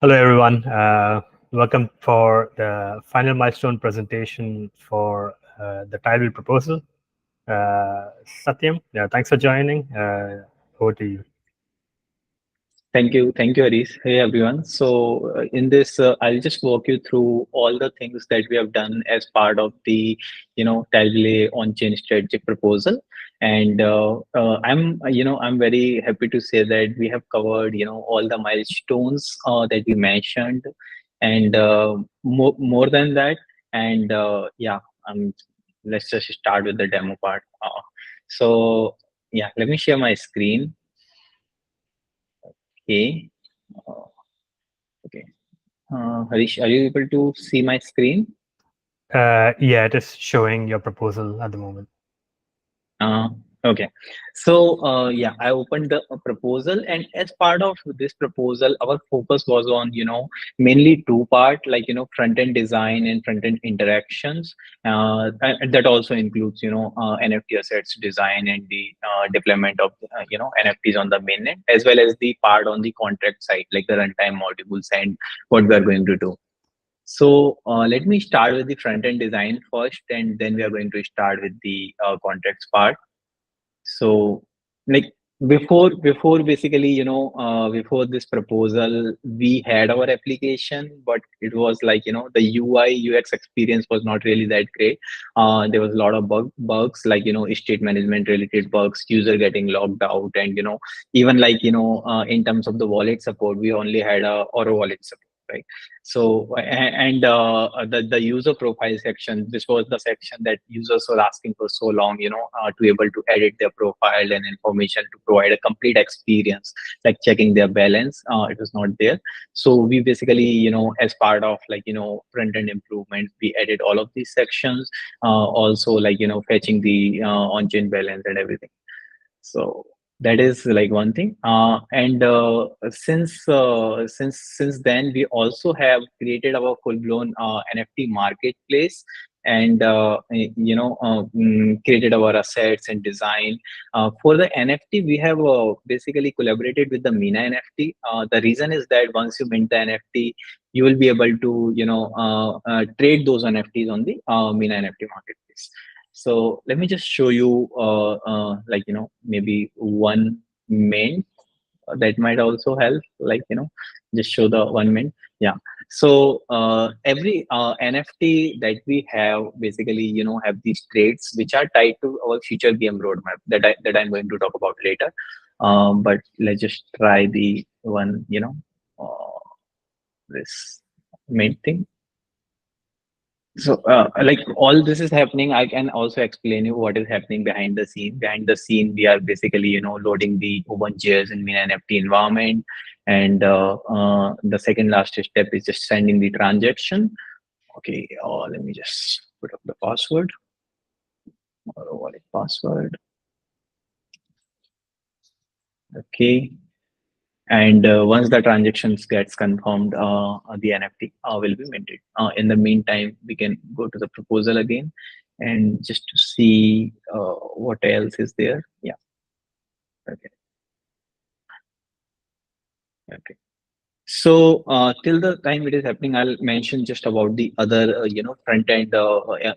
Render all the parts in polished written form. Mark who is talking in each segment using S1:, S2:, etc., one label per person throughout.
S1: Hello, everyone. Welcome for the final milestone presentation for the TileVille proposal. Satyam, thanks for joining. Over to you.
S2: Thank you, Harish. Hey, everyone. In this, I'll just walk you through all the things that we have done as part of the, TileVille on-chain strategic proposal. I'm very happy to say that we have covered, all the milestones that we mentioned, and more than that. And um, let's just start with the demo part. So, let me share my screen. Okay. Uh, okay. Harish, are you able to see my screen?
S1: Yeah, it is showing your proposal at the moment.
S2: Uh, okay. So I opened the proposal, and as part of this proposal, our focus was on, mainly two part, like, front end design and front end interactions. And that also includes, NFT assets design and the deployment of, NFTs on the mainnet, as well as the part on the contract side, like the runtime modules and what we are going to do. So let me start with the front end design first, and then we are going to start with the contracts part. So, like before basically, before this proposal, we had our application, but it was like, the UI UX experience was not really that great. There was a lot of bugs, like, state management related bugs, user getting logged out, and even like, in terms of the wallet support, we only had a Oro wallet support. Right. The user profile section, this was the section that users were asking for so long, to able to edit their profile and information to provide a complete experience, like checking their balance. It was not there. So we basically, as part of like, front end improvements, we added all of these sections, also like, fetching the on-chain balance and everything. So that is like one thing. Since then, we also have created our full-blown NFT marketplace, and created our assets and design. For the NFT, we have basically collaborated with the Mina NFT. The reason is that once you mint the NFT, you will be able to trade those NFTs on the Mina NFT marketplace. So let me just show you, like, maybe one main that might also help, like, just show the one main. Yeah. So every NFT that we have basically, have these traits which are tied to our future game roadmap that I'm going to talk about later. But let's just try the one, this main thing. So, like all this is happening, I can also explain you what is happening behind the scene. Behind the scene, we are basically, loading the OpenJS in Mina NFT environment, and the second last step is just sending the transaction. Okay, let me just put up the password or wallet password. Okay, and once the transactions gets confirmed, the NFT will be minted. In the meantime, we can go to the proposal again and just to see what else is there. Yeah. Okay. Okay. So till the time it is happening, I'll mention just about the other, front end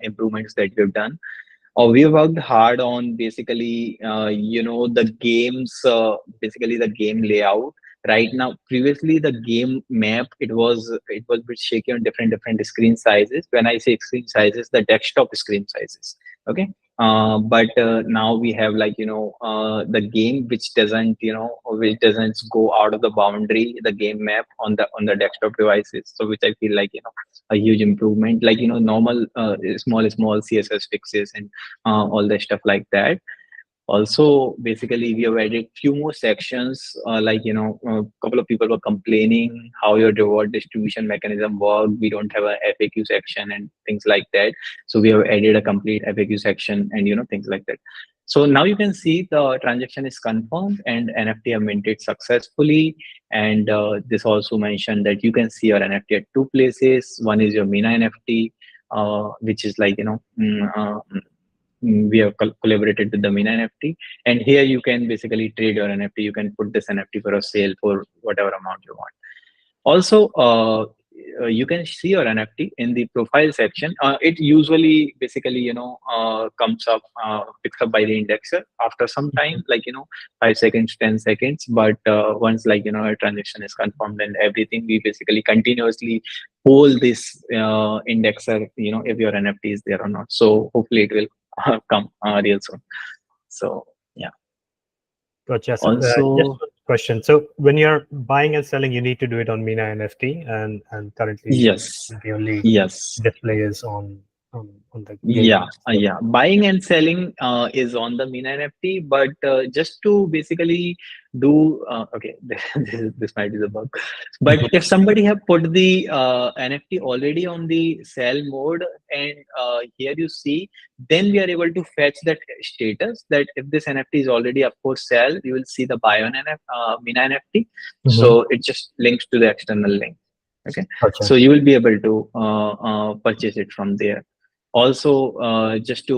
S2: improvements that we've done. We worked hard on basically, the games, basically the game layout. Right now, previously the game map, it was a bit shaky on different screen sizes. When I say screen sizes, the desktop screen sizes. Okay. But now we have like, the game which doesn't go out of the boundary, the game map on the desktop devices. So which I feel like, a huge improvement, like, normal small CSS fixes and all the stuff like that. Also, basically, we have added few more sections. Like, a couple of people were complaining how your reward distribution mechanism work. We don't have a FAQ section and things like that. So we have added a complete FAQ section and things like that. So now you can see the transaction is confirmed and NFT are minted successfully. And this also mentioned that you can see your NFT at two places. One is your Mina NFT, which is like, we have collaborated with the Mina NFT, and here you can basically trade your NFT. You can put this NFT for a sale for whatever amount you want. Also, you can see your NFT in the profile section. It usually basically, comes up, picks up by the indexer after some time, like, 5 seconds, 10 seconds. But once, like, a transaction is confirmed and everything, we basically continuously poll this indexer, if your NFT is there or not. So hopefully it will come real soon. So yeah.
S1: Gotcha. So, just
S2: Also,
S1: one question. So, when you're buying and selling, you need to do it on Mina NFT, and currently
S2: yes,
S1: the only
S2: yes.
S1: display is on the game.
S2: Yeah. Buying and selling is on the Mina NFT, but just to basically do okay, this might be the bug. But if somebody have put the NFT already on the sell mode, and here you see, then we are able to fetch that status that if this NFT is already up for sale, you will see the buy on Mina NFT.
S1: Mm-hmm.
S2: So it just links to the external link. Okay,
S1: Gotcha.
S2: so you will be able to purchase it from there. Also, just to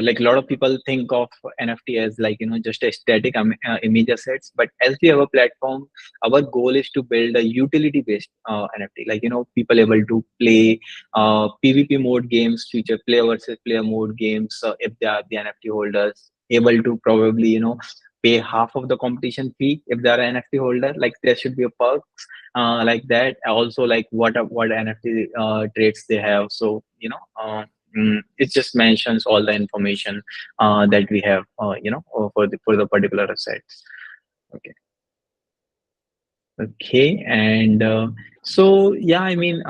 S2: like, a lot of people think of NFT as, like, just a static image assets, but as we have a platform, our goal is to build a utility based NFT, like, people able to play PvP mode games, future player versus player mode games, if they are the NFT holders, able to probably, pay half of the competition fee if they are an NFT holder. Like, there should be a perks like that. Also, like, what NFT traits they have. So, it just mentions all the information that we have, for the particular assets. Okay. Okay. And so, yeah, I mean,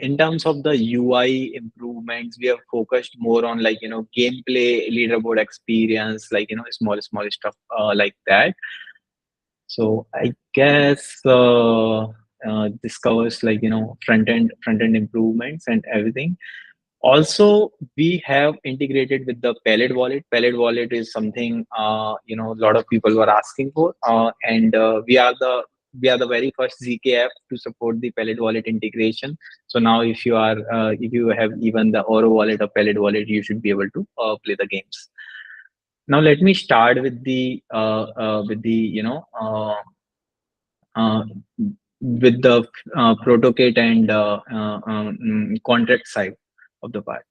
S2: in terms of the UI improvements, we have focused more on, like, gameplay, leaderboard experience, like, small stuff like that. So I guess this covers, like, front end improvements and everything. Also, we have integrated with the Pellet wallet. Pellet wallet is something, a lot of people were asking for, and we are the very first ZK app to support the Pellet wallet integration. So now, if you have even the Oro wallet or Pellet wallet, you should be able to play the games. Now let me start with the uh, with the protocate and contract side of the part.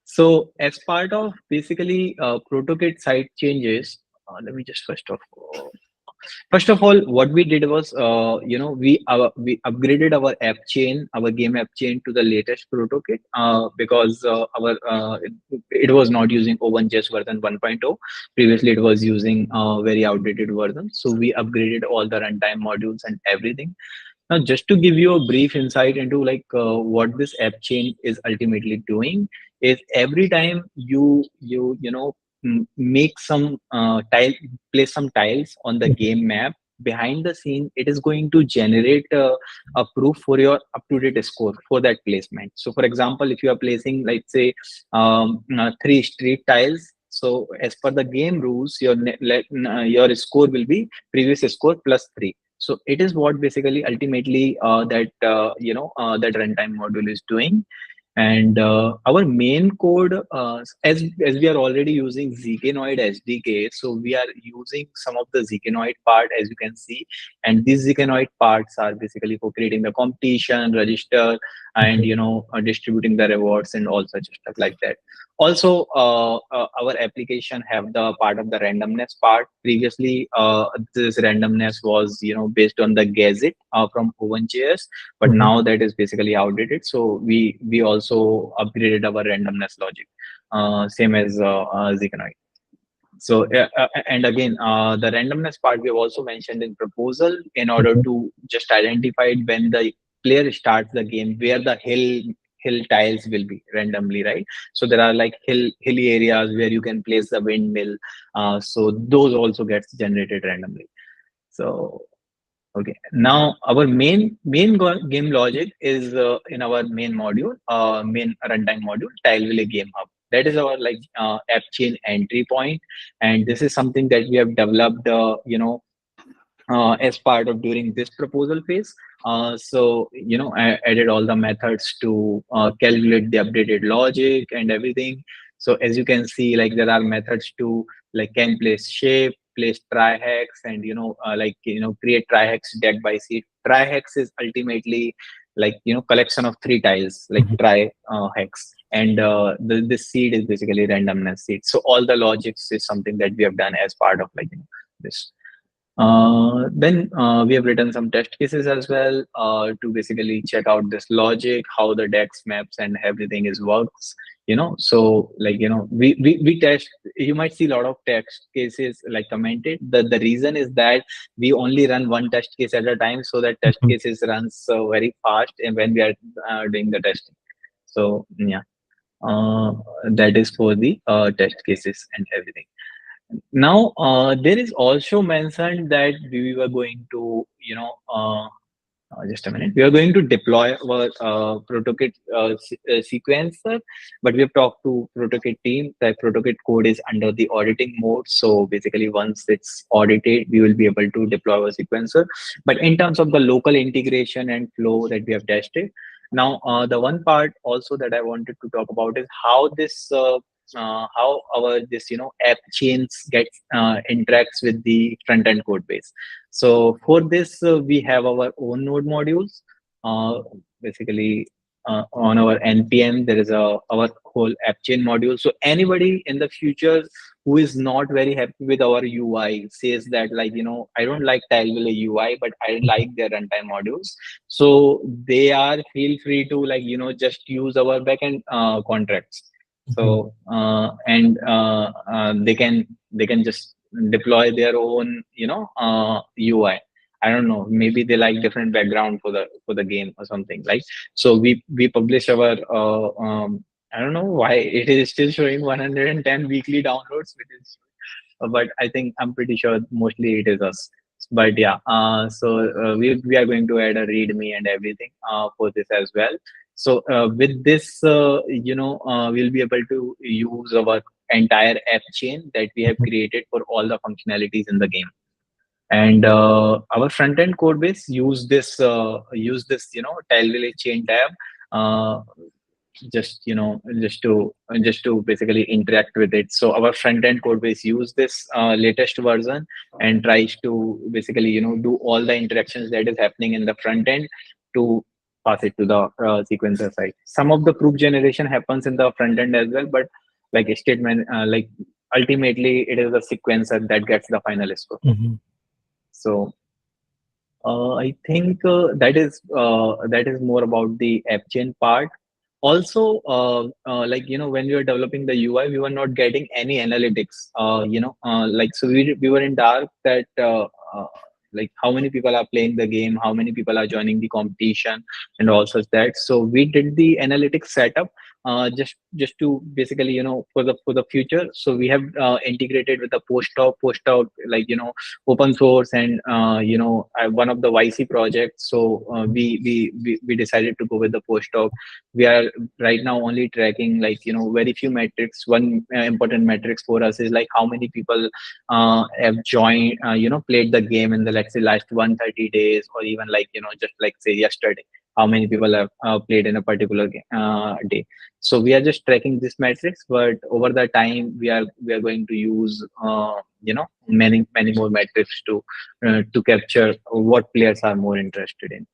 S2: So as part of basically protocate side changes, let me just first of all, what we did was, we upgraded our app chain, our game app chain, to the latest protocol, because it was not using O1JS version 1.0. Previously, it was using very outdated version. So we upgraded all the runtime modules and everything. Now, just to give you a brief insight into, like, what this app chain is ultimately doing, is every time make some place some tiles on the game map, behind the scene it is going to generate a proof for your up to date score for that placement. So for example, if you are placing, let's say, three street tiles, so as per the game rules, your score will be previous score plus 3. So it is what basically ultimately that runtime module is doing. And our main code, as we are already using Zkanoid SDK, so we are using some of the Zkanoid part, as you can see. And these Zkanoid parts are basically for creating the competition register, and distributing the rewards and all such stuff like that. Also, our application have the part of the randomness part. Previously, this randomness was, based on the gazette from OpenJS, but
S1: Mm-hmm.
S2: now that is basically outdated. So we also upgraded our randomness logic, same as Zkanoid. So and again, the randomness part we have also mentioned in proposal, in order
S1: Mm-hmm.
S2: to just identify when the player starts the game, where the hill tiles will be randomly, right? So there are, like, hilly areas where you can place the windmill. So those also gets generated randomly. So okay, now our game logic is in our main runtime module, TileVille Game Hub. That is our, like, app chain entry point, and this is something that we have developed, as part of during this proposal phase. So, I added all the methods to calculate the updated logic and everything. So as you can see, like, there are methods to, like, can place shape, place trihex and create trihex deck by seed. Trihex is ultimately like collection of three tiles like
S1: Mhm.
S2: tri hex, and this seed is basically randomness seed. So all the logics is something that we have done as part of this. Then we have written some test cases as well to basically check out this logic, how the DEX maps and everything is works. So we test. You might see a lot of test cases like commented. The reason is that we only run one test case at a time, so that test
S1: Mhm.
S2: cases runs very fast, and when we are doing the testing. So yeah, uh, that is for the test cases and everything. Now, there is also mentioned that we were going to, just a minute, we are going to deploy our protokit sequencer, but we have talked to protokit team that protokit code is under the auditing mode. So basically, once it's audited, we will be able to deploy our sequencer. But in terms of the local integration and flow that we have tested, now the one part also that I wanted to talk about is how our this app chains gets interacts with the front end code base. So for this we have our own node modules. uh, Basically on our npm there is our whole app chain module. So anybody in the future who is not very happy with our ui says that I don't like TileVille ui, but I like their runtime modules. So they are feel free to just use our backend contracts.
S1: Mhm.
S2: So they can just deploy their own UI. I don't know, maybe they like different background for the game or something like. So we publish our I don't know why it is still showing 110 weekly downloads, which is but I think I'm pretty sure mostly it is us. But yeah, we are going to add a README and everything for this as well. So with this, we'll be able to use our entire app chain that we have
S1: Mhm.
S2: created for all the functionalities in the game. And our front end code base use this TileVille chain tab. Uh, just to basically interact with it. So our front end code base use this latest version and tries to basically do all the interactions that is happening in the front end to pass it to the sequencer side. Some of the proof generation happens in the front end as well, but like a statement ultimately it is the sequencer that gets the final score.
S1: Mhm.
S2: So I think that is more about the app chain part. Also, when we were developing the UI, we were not getting any analytics. So we were in dark that how many people are playing the game, how many people are joining the competition, and all such that. So we did the analytics setup just to basically for the future. So we have integrated with the post out open source and one of the YC projects. So we decided to go with the postdoc. We are right now only tracking very few metrics. One important metrics for us is like how many people have joined played the game in the let's say last 130 days, or even just like say yesterday how many people have played in a particular day. So we are just tracking this metrics, but over the time we are going to use many more metrics to capture what players are more interested in.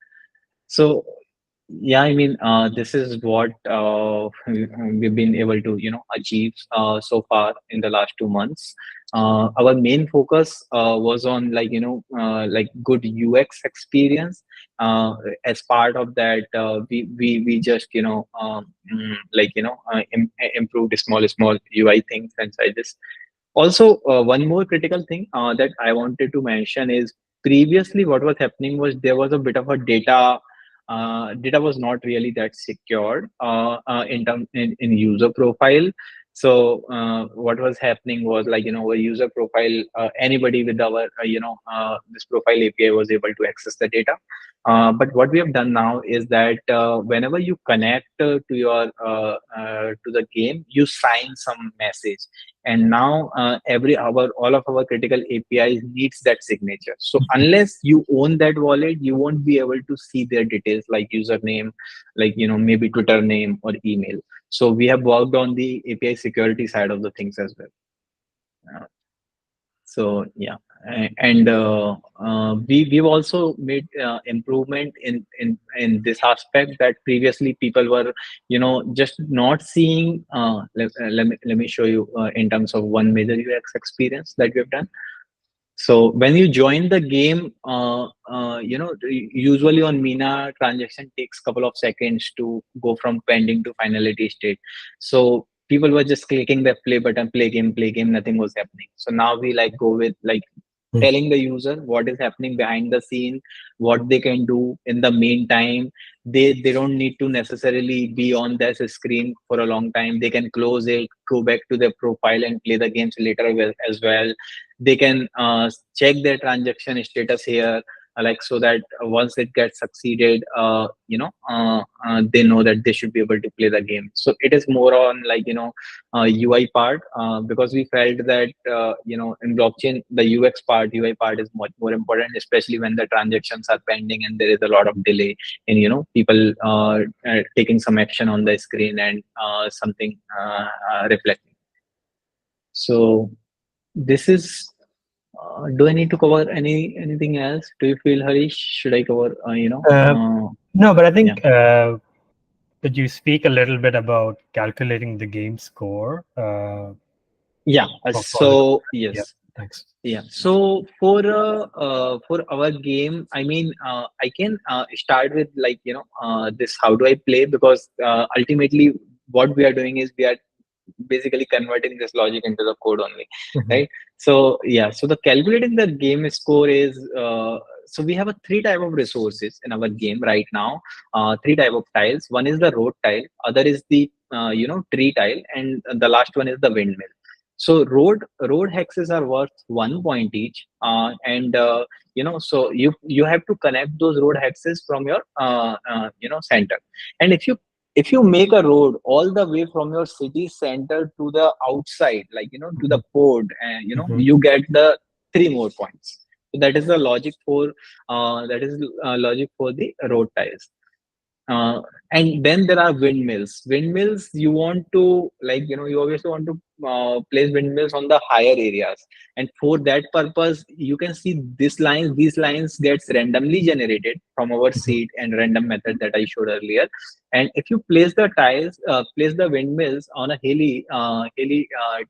S2: So yeah, I mean, this is what we've been able to achieve so far in the last 2 months. Our main focus was on like good UX experience. As part of that, we just improved small UI things inside this. Also, one more critical thing that I wanted to mention is previously what was happening was there was a bit of a data was not really that secured in user profile. So what was happening was a user profile, anybody with our this profile API was able to access the data. But what we have done now is that whenever you connect to the game, you sign some message, and now every our all of our critical APIs needs that signature. So unless you own that wallet, you won't be able to see their details like username, maybe Twitter name or email. So we have worked on the API security side of the things as well. So yeah, and we've also made improvement in this aspect, that previously people were, just not seeing. Let me show you in terms of one major UX experience that we've done. So when you join the game, usually on Mina, transaction takes couple of seconds to go from pending to finality state. So people were just clicking the play button, play game, nothing was happening. So now we like go with like telling the user what is happening behind the scene, what they can do in the meantime. They don't need to necessarily be on this screen for a long time. They can close it, go back to their profile and play the games later as well. They can check their transaction status here, like, so that once it gets succeeded, they know that they should be able to play the game. So it is more on like, UI part, because we felt that in blockchain the UX part, UI part is much more important, especially when the transactions are pending and there is a lot of delay in people taking some action on the screen and something reflecting. So this is. Do I need to cover anything else? Do you feel, Harish? Should I cover?
S1: Uh, no, but I
S2: Yeah.
S1: think could you speak a little bit about calculating the game score
S2: Yeah.
S1: for the
S2: So
S1: yeah,
S2: yes.
S1: thanks.
S2: Yeah. So for our game, I mean, I can start with like this. How do I play? Because ultimately, what we are doing is we are basically converting this logic into the code only,
S1: Mhm.
S2: right? So yeah. So the calculating the game score is so we have a three type of resources in our game right now. Three type of tiles. One is the road tile. Other is the tree tile, and the last one is the windmill. So road hexes are worth 1 point each, and so you have to connect those road hexes from your center. And if you make a road all the way from your city center to the outside, like to the
S1: Mhm.
S2: port, and
S1: Mhm.
S2: you get the 3 more points. So that is the logic for logic for the road tiles. uh, and then there are windmills. Windmills, you want to, like, you obviously want to place windmills on the higher areas, and for that purpose you can see these lines gets randomly generated from our
S1: Mhm.
S2: seed and random method that I showed earlier. And if you place the tiles, place the windmills on a hilly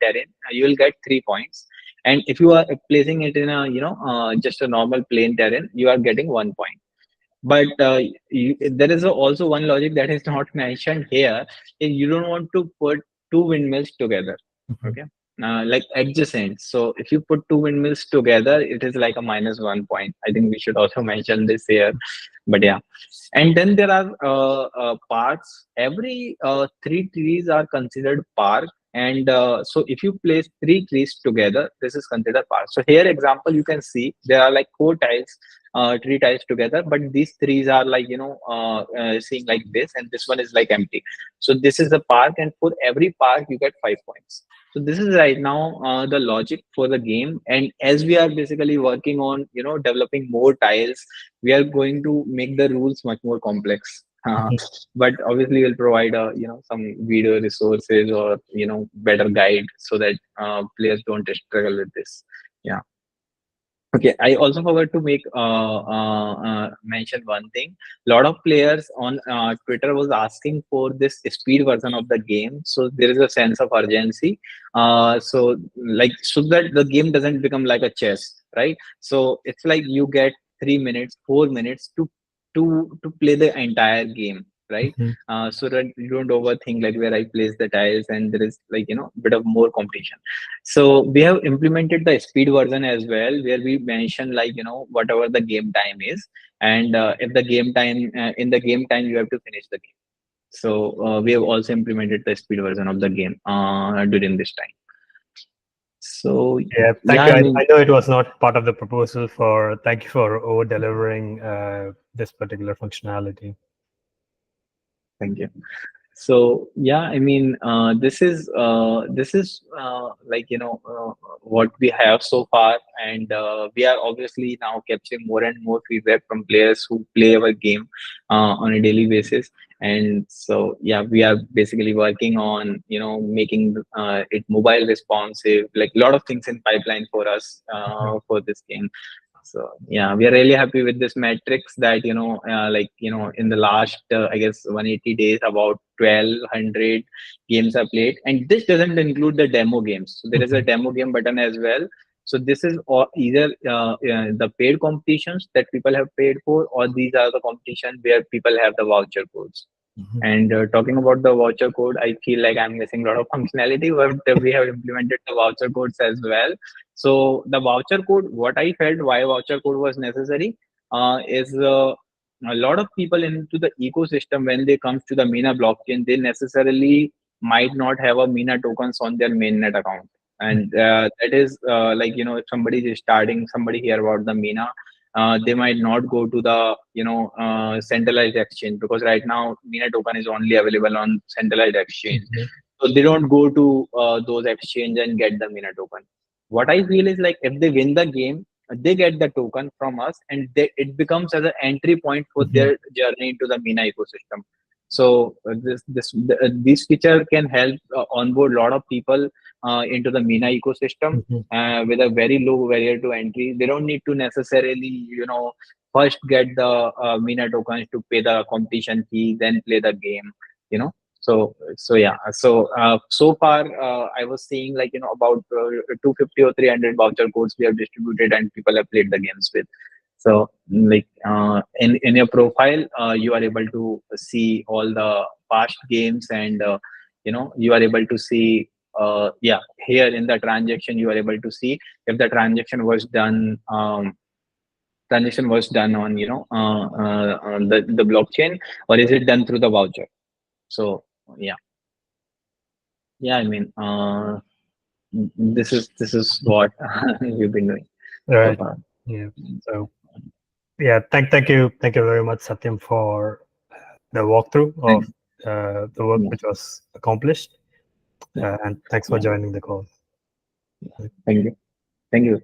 S2: terrain, you will get 3 points. And if you are placing it in a just a normal plain terrain, you are getting 1 point. But there is also one logic that is not mentioned here. Is you don't want to put two windmills together,
S1: Mhm.
S2: okay? Like adjacent. So if you put two windmills together, it is like a -1 point. I think we should also mention this here. But yeah. And then there are parks. Every three trees are considered park. And so if you place three trees together, this is considered park. So here example, you can see there are like four tiles, three tiles together, but these trees are like seeing like this, and this one is like empty. So this is the park, and for every park you get 5 points. So this is right now the logic for the game. And as we are basically working on developing more tiles, we are going to make the rules much more complex.
S1: Mhm.
S2: But obviously we'll provide some video resources or better guide, so that players don't struggle with this. Yeah. Okay, I also forgot to make mention one thing. A lot of players on Twitter was asking for this speed version of the game, so there is a sense of urgency. So like, so that the game doesn't become like a chess, right? So it's like you get 3 minutes, 4 minutes to play the entire game, right?
S1: Mhm.
S2: So that you don't overthink like where I place the tiles, and there is like bit of more competition. So we have implemented the speed version as well, where we mention like whatever the game time is, and if the game time in the game time you have to finish the game. So we have also implemented the speed version of the game during this time. So
S1: Yeah,
S2: yeah,
S1: thank you.
S2: I
S1: I
S2: mean,
S1: know it was not part of the proposal for. Thank you for over delivering this particular functionality.
S2: thank you. So yeah, I mean, this is like what we have so far, and we are obviously now capturing more and more feedback from players who play our game on a daily basis. And so yeah, we are basically working on making it mobile responsive, like a lot of things in pipeline for us
S1: Mhm.
S2: for this game. So yeah, we are really happy with this metrics that in the last I guess 180 days about 1200 games are played, and this doesn't include the demo games. So there is a
S1: Mhm.
S2: demo game button as well. So this is either the paid competitions that people have paid for, or these are the competition where people have the voucher codes.
S1: Mhm.
S2: And talking about the voucher code, I feel like I'm missing a lot of functionality, but we have implemented the voucher codes as well. So the voucher code, what I felt why voucher code was necessary is a lot of people into the ecosystem when they comes to the Mina blockchain, they necessarily might not have a Mina tokens on their mainnet account. And that is if somebody is starting, somebody hear about the Mina, they might not go to the centralized exchange, because right now Mina token is only available on centralized exchange.
S1: Mhm.
S2: So they don't go to those exchange and get the Mina token. What I feel is like if they win the game, they get the token from us, and it becomes as an entry point for
S1: Mhm.
S2: their journey into the Mina ecosystem. So this feature can help onboard a lot of people into the Mina ecosystem
S1: Mhm.
S2: with a very low barrier to entry. They don't need to necessarily, first get the Mina tokens to pay the competition fee, then play the game. You know, so yeah. So far, I was seeing like about 250 or 300 voucher codes we have distributed, and people have played the games with. So like in your profile, you are able to see all the past games, and you are able to see yeah, here in the transaction you are able to see if the transaction was done on on the blockchain, or is it done through the voucher. So yeah, yeah, I mean, this is what we've been doing so
S1: Right.
S2: far.
S1: Yeah. So yeah, thank you very much, Satyam, for the walkthrough of
S2: Thank,
S1: the work
S2: yeah,
S1: which was accomplished,
S2: yeah,
S1: and thanks for
S2: yeah,
S1: joining the call.
S2: thank you, thank you.